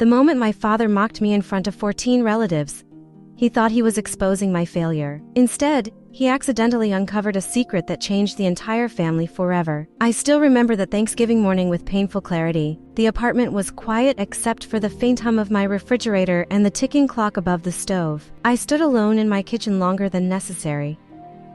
The moment my father mocked me in front of 14 relatives, he thought he was exposing my failure. Instead, he accidentally uncovered a secret that changed the entire family forever. I still remember that Thanksgiving morning with painful clarity. The apartment was quiet except for the faint hum of my refrigerator and the ticking clock above the stove. I stood alone in my kitchen longer than necessary,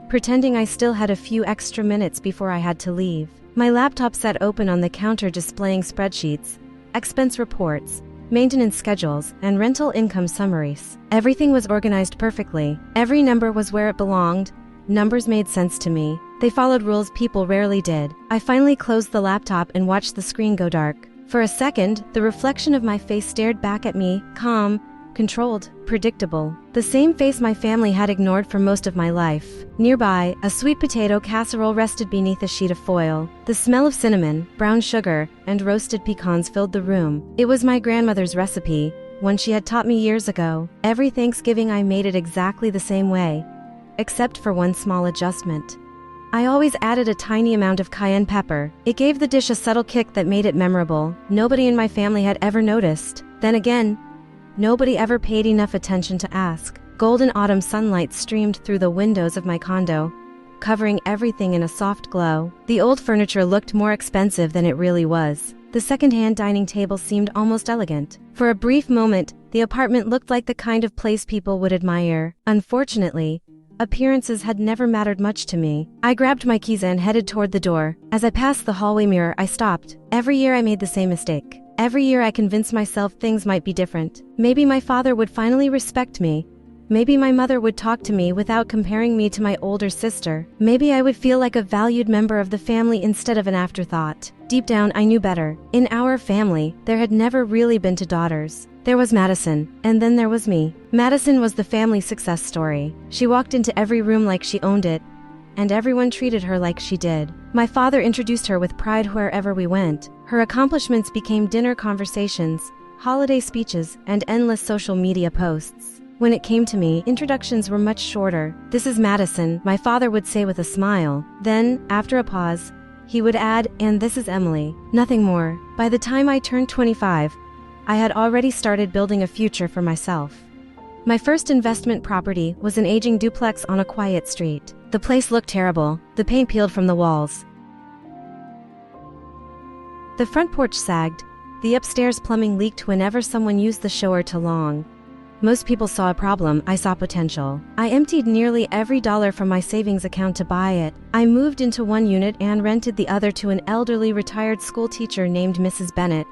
pretending I still had a few extra minutes before I had to leave. My laptop sat open on the counter displaying spreadsheets, expense reports, maintenance schedules, and rental income summaries. Everything was organized perfectly. Every number was where it belonged. Numbers made sense to me. They followed rules people rarely did. I finally closed the laptop and watched the screen go dark. For a second, the reflection of my face stared back at me, calm, controlled, predictable. The same face my family had ignored for most of my life. Nearby, a sweet potato casserole rested beneath a sheet of foil. The smell of cinnamon, brown sugar, and roasted pecans filled the room. It was my grandmother's recipe, one she had taught me years ago. Every Thanksgiving I made it exactly the same way, except for one small adjustment. I always added a tiny amount of cayenne pepper. It gave the dish a subtle kick that made it memorable. Nobody in my family had ever noticed. Then again, nobody ever paid enough attention to ask. Golden autumn sunlight streamed through the windows of my condo, covering everything in a soft glow. The old furniture looked more expensive than it really was. The second-hand dining table seemed almost elegant. For a brief moment, the apartment looked like the kind of place people would admire. Unfortunately, appearances had never mattered much to me. I grabbed my keys and headed toward the door. As I passed the hallway mirror, I stopped. Every year I made the same mistake. Every year I convinced myself things might be different. Maybe my father would finally respect me. Maybe my mother would talk to me without comparing me to my older sister. Maybe I would feel like a valued member of the family instead of an afterthought. Deep down, I knew better. In our family, there had never really been two daughters. There was Madison, and then there was me. Madison was the family success story. She walked into every room like she owned it, and everyone treated her like she did. My father introduced her with pride wherever we went. Her accomplishments became dinner conversations, holiday speeches, and endless social media posts. When it came to me, introductions were much shorter. "This is Madison," my father would say with a smile. Then, after a pause, he would add, "And this is Emily." Nothing more. By the time I turned 25, I had already started building a future for myself. My first investment property was an aging duplex on a quiet street. The place looked terrible. The paint peeled from the walls. The front porch sagged. The upstairs plumbing leaked whenever someone used the shower too long. Most people saw a problem. I saw potential. I emptied nearly every dollar from my savings account to buy it. I moved into one unit and rented the other to an elderly retired school teacher named Mrs. Bennett.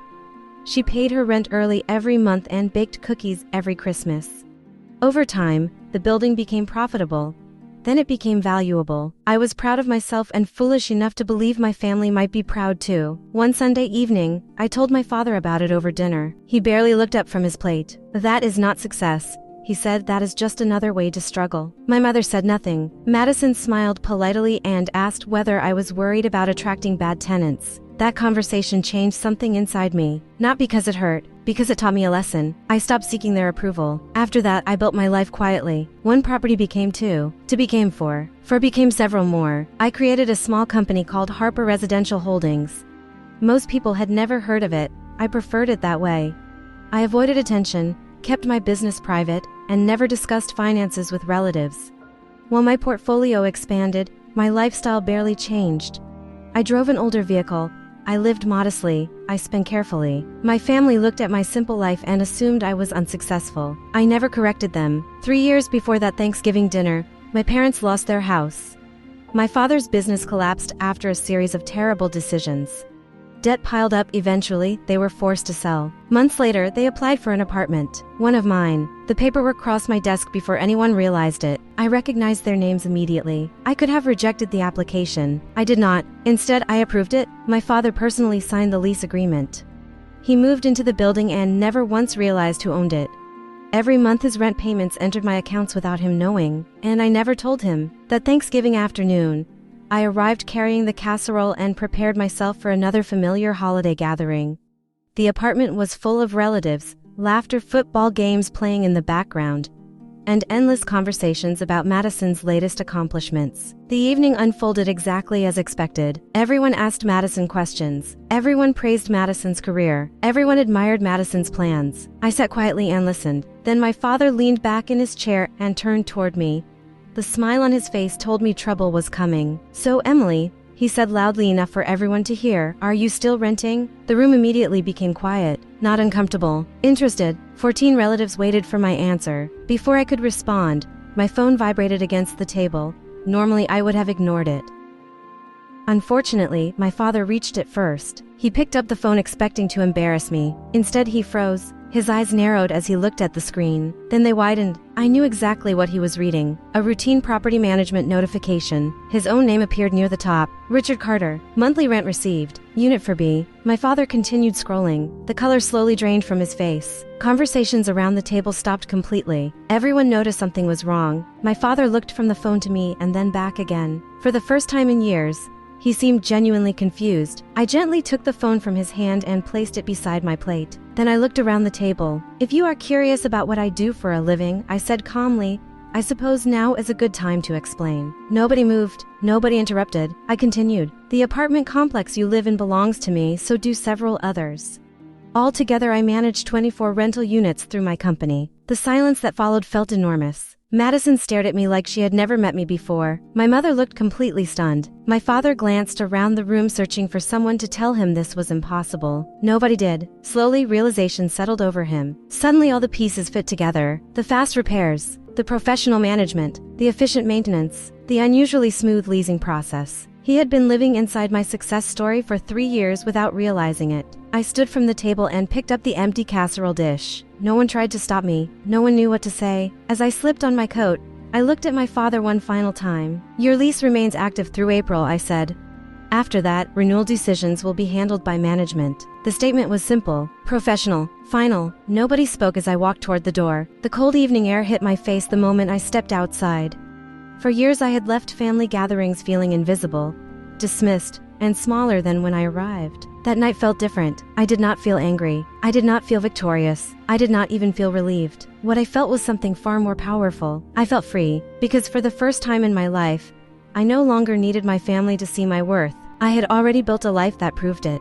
She paid her rent early every month and baked cookies every Christmas. Over time, the building became profitable. Then it became valuable. I was proud of myself and foolish enough to believe my family might be proud too. One Sunday evening, I told my father about it over dinner. He barely looked up from his plate. "That is not success," he said. "That is just another way to struggle." My mother said nothing. Madison smiled politely and asked whether I was worried about attracting bad tenants. That conversation changed something inside me. Not because it hurt, because it taught me a lesson. I stopped seeking their approval. After that, I built my life quietly. One property became two. Two became four. Four became several more. I created a small company called Harper Residential Holdings. Most people had never heard of it. I preferred it that way. I avoided attention, kept my business private, and never discussed finances with relatives. While my portfolio expanded, my lifestyle barely changed. I drove an older vehicle. I lived modestly. I spent carefully. My family looked at my simple life and assumed I was unsuccessful. I never corrected them. 3 years before that Thanksgiving dinner, my parents lost their house. My father's business collapsed after a series of terrible decisions. Debt piled up. Eventually, they were forced to sell. Months later, they applied for an apartment. One of mine. The paperwork crossed my desk before anyone realized it. I recognized their names immediately. I could have rejected the application. I did not. Instead, I approved it. My father personally signed the lease agreement. He moved into the building and never once realized who owned it. Every month his rent payments entered my accounts without him knowing, and I never told him. That Thanksgiving afternoon, I arrived carrying the casserole and prepared myself for another familiar holiday gathering. The apartment was full of relatives, laughter, football games playing in the background. and endless conversations about Madison's latest accomplishments. The evening unfolded exactly as expected. Everyone asked Madison questions. Everyone praised Madison's career. Everyone admired Madison's plans. I sat quietly and listened. Then my father leaned back in his chair and turned toward me. The smile on his face told me trouble was coming. "So, Emily," he said loudly enough for everyone to hear, "are you still renting?" The room immediately became quiet, not uncomfortable, interested. 14 relatives waited for my answer. Before I could respond, my phone vibrated against the table. Normally, I would have ignored it. Unfortunately, my father reached it first. He picked up the phone expecting to embarrass me. Instead, he froze. His eyes narrowed as he looked at the screen. Then they widened. I knew exactly what he was reading. A routine property management notification. His own name appeared near the top. Richard Carter. Monthly rent received. Unit for B. My father continued scrolling. The color slowly drained from his face. Conversations around the table stopped completely. Everyone noticed something was wrong. My father looked from the phone to me and then back again. For the first time in years, he seemed genuinely confused. I gently took the phone from his hand and placed it beside my plate. Then I looked around the table. "If you are curious about what I do for a living," I said calmly, "I suppose now is a good time to explain." Nobody moved. Nobody interrupted. I continued. "The apartment complex you live in belongs to me, so do several others. Altogether, I manage 24 rental units through my company." The silence that followed felt enormous. Madison stared at me like she had never met me before. My mother looked completely stunned. My father glanced around the room searching for someone to tell him this was impossible. Nobody did. Slowly, realization settled over him. Suddenly, all the pieces fit together. The fast repairs, the professional management, the efficient maintenance, the unusually smooth leasing process. He had been living inside my success story for 3 years without realizing it. I stood from the table and picked up the empty casserole dish. No one tried to stop me. No one knew what to say. As I slipped on my coat, I looked at my father one final time. "Your lease remains active through April," I said. "After that, renewal decisions will be handled by management." The statement was simple, professional, final. Nobody spoke as I walked toward the door. The cold evening air hit my face the moment I stepped outside. For years I had left family gatherings feeling invisible, dismissed, and smaller than when I arrived. That night felt different. I did not feel angry. I did not feel victorious. I did not even feel relieved. What I felt was something far more powerful. I felt free, because for the first time in my life, I no longer needed my family to see my worth. I had already built a life that proved it.